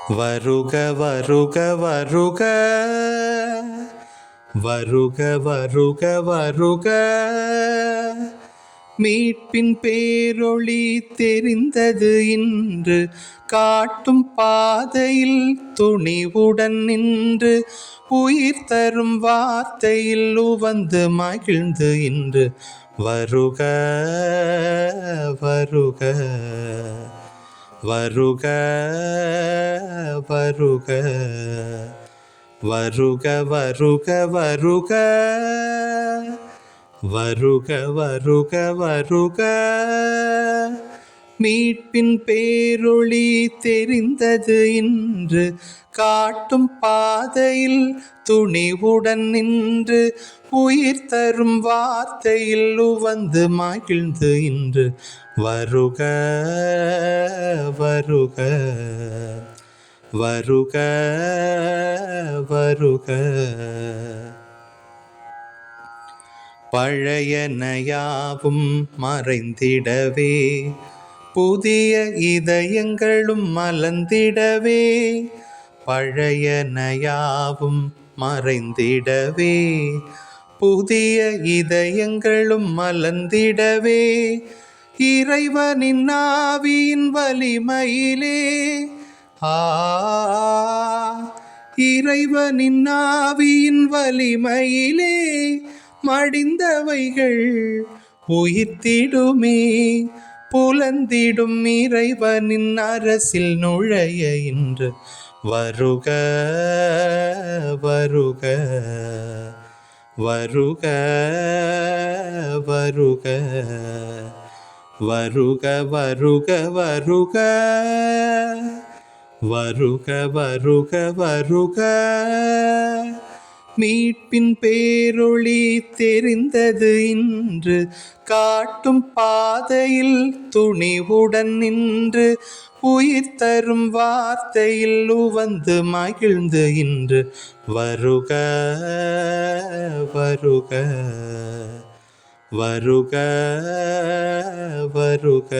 வருக வருக வருக வருக வருக வருக மீட்பின் பேரொளி தெரிந்தது இன்று காட்டும் பாதையில் துணிவுடன் நின்று உயிர் தரும் வார்த்தையில் உவந்து மகிழ்ந்து இன்று வருக வருக வருக வருக வருக வருக வருக வருக வருக வருக மீட்பின் பேரொளி தெரிந்தது இன்று காட்டும் பாதையில் துணிவுடன் நின்று உயிர் தரும் வார்த்தையில் உவந்து மகிழ்ந்து இன்று வருக வருக வருக வருக பழையனையாவும் மறைந்திடவே புதிய இதயங்களும் மலர்ந்திடவே பழையனையாவும் மறைந்திடவே புதிய இதயங்களும் மலர்ந்திடவே இறைவனின் ஆவியின் வலிமையிலே இறைவனின் ஆவியின் வலிமையிலே மடிந்தவைகள் உயிர்த்திடுமே புலந்திடும் இறைவனின் அரசில் நுழைய இன்று வருக வருக வருக வருக வருக வருக வருக வருக வருக வருக மீட்பின் பேரொளி தெரிந்தது இன்று காட்டும் பாதையில் துணிவுடன் நின்று உயிர் தரும் வார்த்தையில் உவந்து மகிழ்ந்து இன்று வருக வருக வருக வருக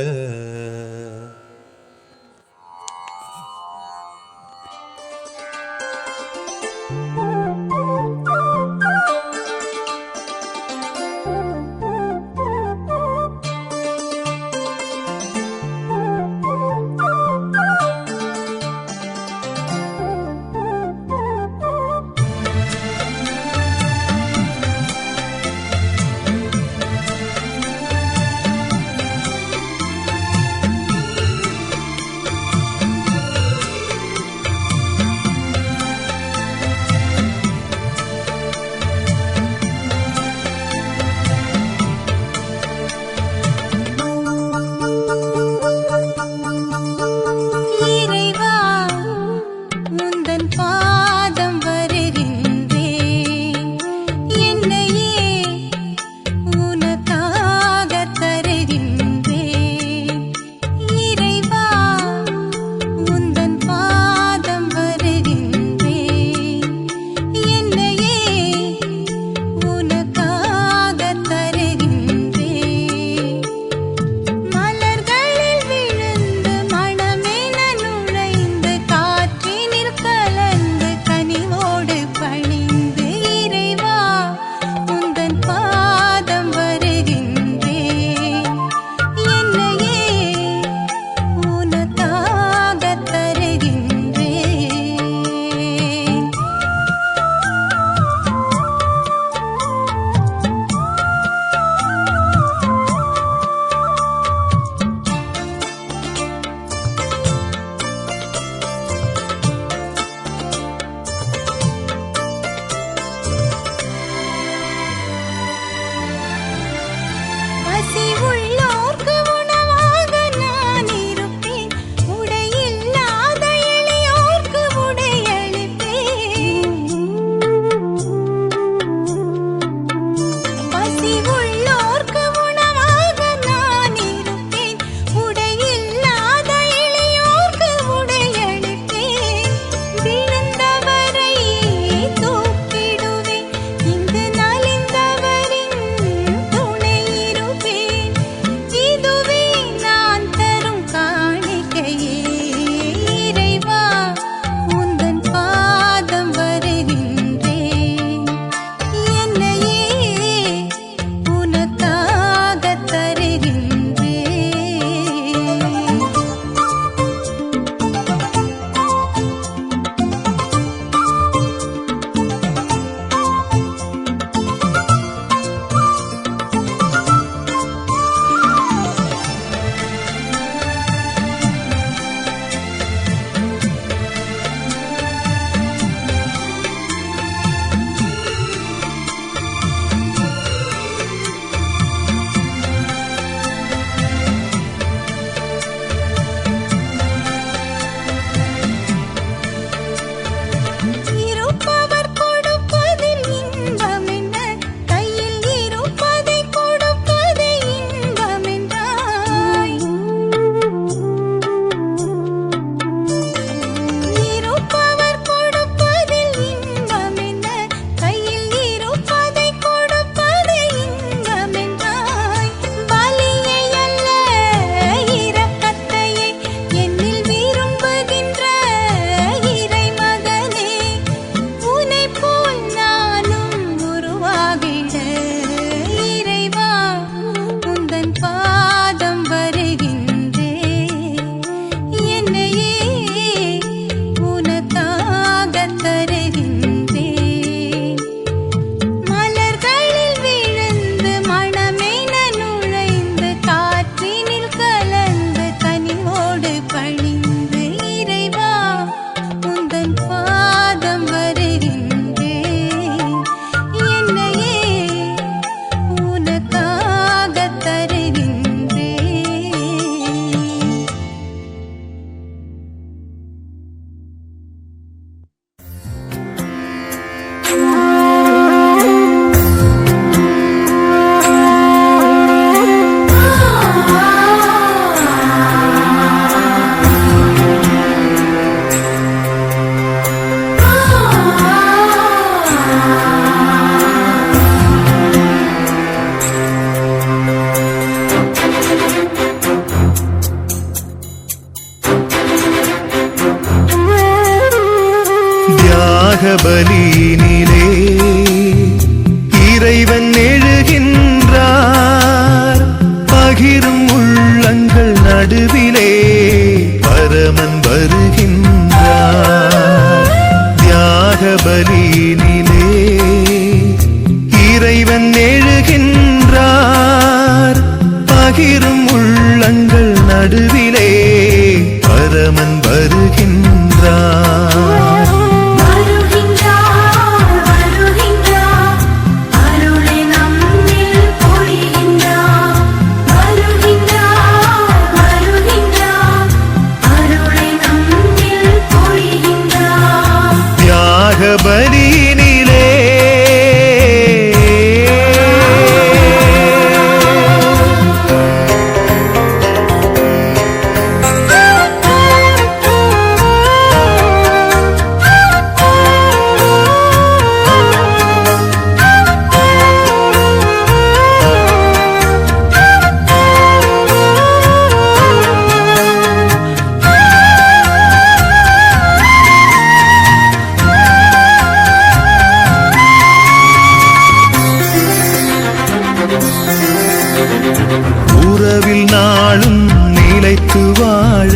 தியாக பலியினிலே இறைவன் எழுகின்றார். பகிரும் உள்ளங்கள் நடுவிலே பரமன் வருகின்றார். தியாக பலியினிலே இறைவன் எழுகின்றார். பகிரும் உள்ளங்கள் நடுவிலே பரமன் வருகின்றார். பலியினிலே உறவில் நாளும் நிலைத்து வாழ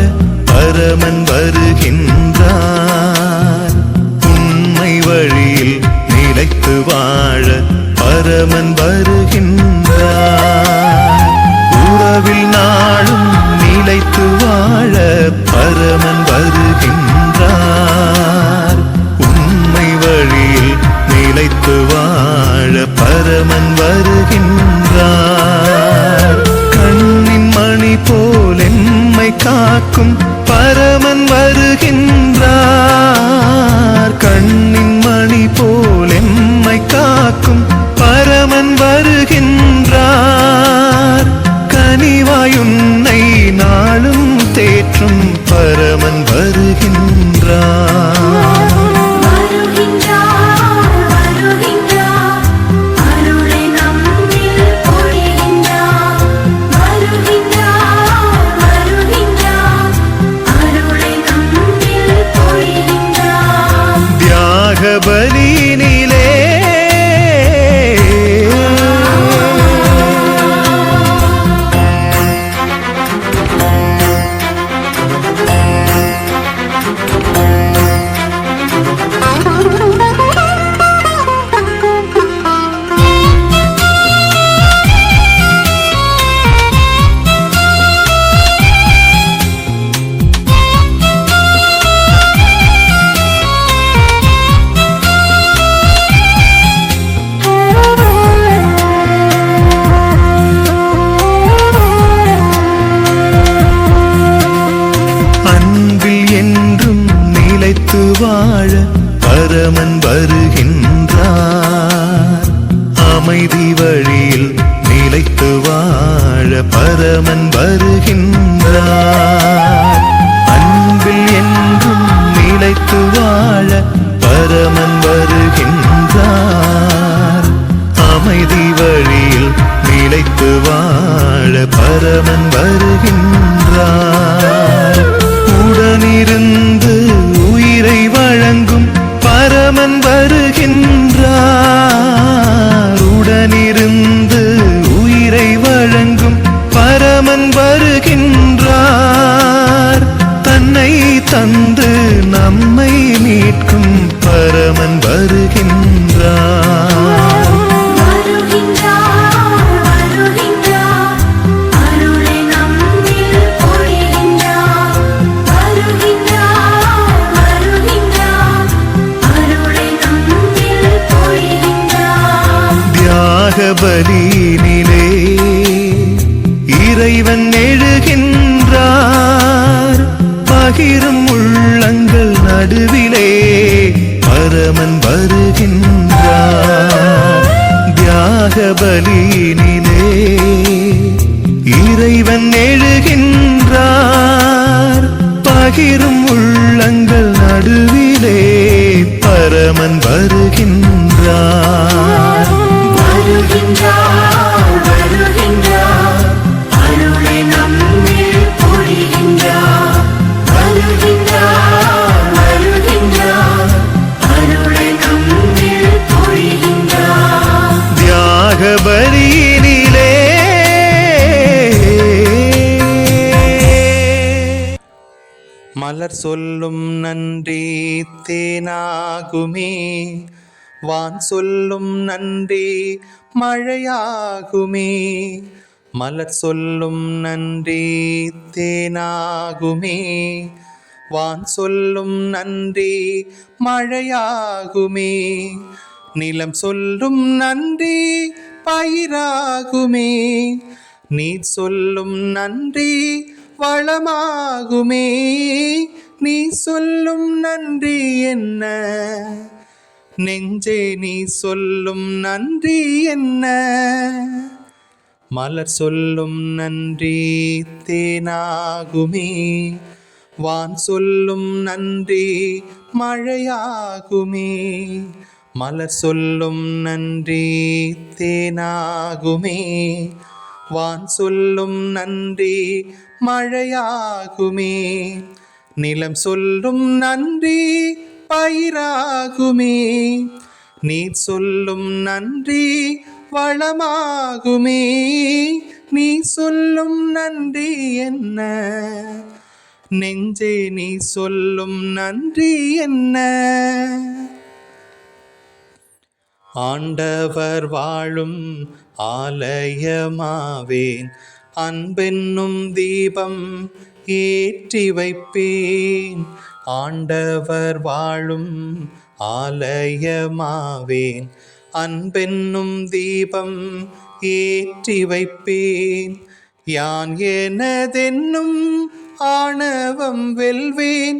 பரமன் வருகின்றார். உண்மை வழியில் நிலைத்து வாழ பரமன் வருகின்றார். உறவில் நாளும் நிலைத்து வாழ பரமன் வருகின்றார். உண்மை வழியில் நிலைத்து வாழ பரமன் வருகின்றார். கண்ணின் மணி போல் எம்மை காக்கும் பரமன் வருகின்றார். கண்ணின் மணி போல் எம்மை காக்கும் பரமன் வருகின்றார். கனிவாயுன்னை நாளும் தேற்றும் பரமன் வருகின்றார். பலியினிலே வாழ பரமன் வருகின்றார். அமைதி வழியில் நிலைத்து வாழ பரமன் வருகின்றார். அன்பில் என்றும் நிலைத்து வாழ பரமன் வருகின்றார். அமைதி வழியில் நிலைத்து வாழ பரமன் வருகின்றார். உடனிருந்து உயிரை வழங்கும் பரமன் வருகின்றார். உடனிருந்து உயிரை வழங்கும் பரமன் வருகின்றார். தன்னை தந்து நம்மை மீட்கும் பரமன் வருகின்றார். பலியினிலே இறைவன் எழுகின்றார். பகிரும் உள்ளங்கள் நடுவிலே பரமன் வருகின்றார். தியாக பலியினிலே இறைவன் எழுகின்றார். பகிரும் உள்ளங்கள் நடுவிலே பரமன் வருகின்றார். வருகின்றார் வருகின்றார் அருளை நம்மில் பொழிகின்றார். வருகின்றார் வருகின்றார் மலர் சொல்லும் நன்றி தேனாகுமே, வான் சொல்லும் நன்றி மழையாகுமே. மலர் சொல்லும் நன்றி தேனாகுமே, வான் சொல்லும் நன்றி மழையாகுமே. நிலம் சொல்லும் நன்றி பயிராகுமே, நீர் சொல்லும் நன்றி வளமாகுமே. நீ சொல்லும் நன்றி என்ன, நெஞ்சே நீ சொல்லும் நன்றி என்ன. மலர் சொல்லும் நன்றி தேனாகுமே, வான் சொல்லும் நன்றி மழையாகுமே. மலர் சொல்லும் நன்றி தேனாகுமே, வான் சொல்லும் நன்றி மழையாகுமே. நிலம் சொல்லும் நன்றி பயிராகுமே, நீர் சொல்லும் நன்றி வளமாகுமே. நீ சொல்லும் நன்றி என்ன, நெஞ்சே நீ சொல்லும் நன்றி என்ன. ஆண்டவர் வாழும் ஆலயமாவேன், அன்பென்னும் தீபம் ஏற்றி வைப்பேன். ஆண்டவர் வாழும் ஆலயமாவேன், அன்பென்னும் தீபம் ஏற்றி வைப்பேன். யான் எனதென்னும் ஆணவம் வெல்வேன்,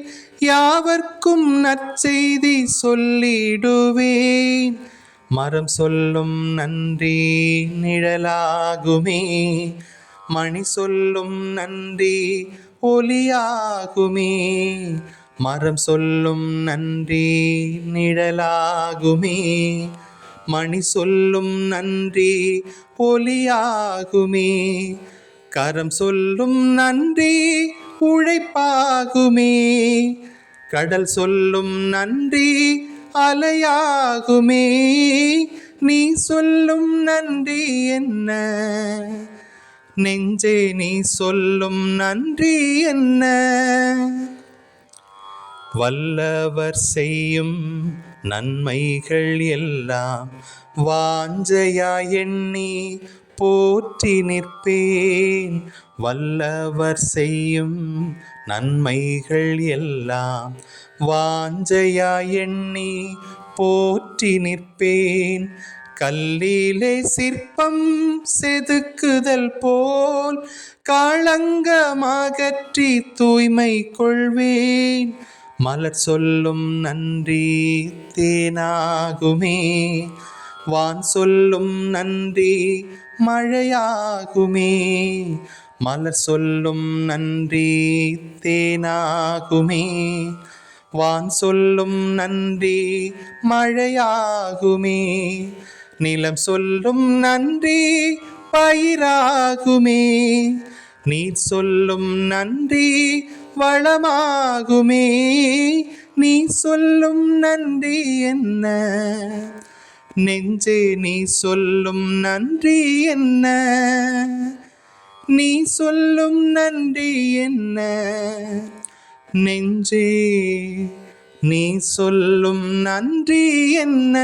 யாவர்க்கும் நற்செய்தி சொல்லிடுவேன். மரம் சொல்லும் நன்றி நிழலாகுமே, மணி சொல்லும் நன்றி ஒளியாகுமே. மரம் சொல்லும் நன்றி நிழலாகுமே, மணி சொல்லும் நன்றி ஒளியாகுமே. கரம் சொல்லும் நன்றி உழைப்பாகுமே, கடல் சொல்லும் நன்றி அலையாகுமே. நீ சொல்லும் நன்றி என்ன, நெஞ்சே நீ சொல்லும் நன்றி என்ன. வல்லவர் செய்யும் நன்மைகள் எல்லாம் வாஞ்சையாய் எண்ணி போற்றி நிற்பேன். வல்லவர் செய்யும் நன்மைகள் எல்லாம் வாஞ்சையாய் எண்ணி போற்றி நிற்பேன். கல்லிலே சிற்பம் செதுக்குதல் போல் களங்கமாகற்றி தூய்மை கொள்வேன். மலர் சொல்லும் நன்றி தேனாகுமே, வான் சொல்லும் நன்றி மழையாகுமே. மலர் சொல்லும் நன்றி தேனாகுமே, வான் சொல்லும் நன்றி மழையாகுமே. நிலம் சொல்லும் நன்றி பயிராகுமே, நீர் சொல்லும் நன்றி வளமாகுமே. நீ சொல்லும் நன்றி என்ன, நெஞ்சே நீ சொல்லும் நன்றி என்ன. நீ சொல்லும் நன்றி என்ன, நெஞ்சே நீ சொல்லும் நன்றி என்ன.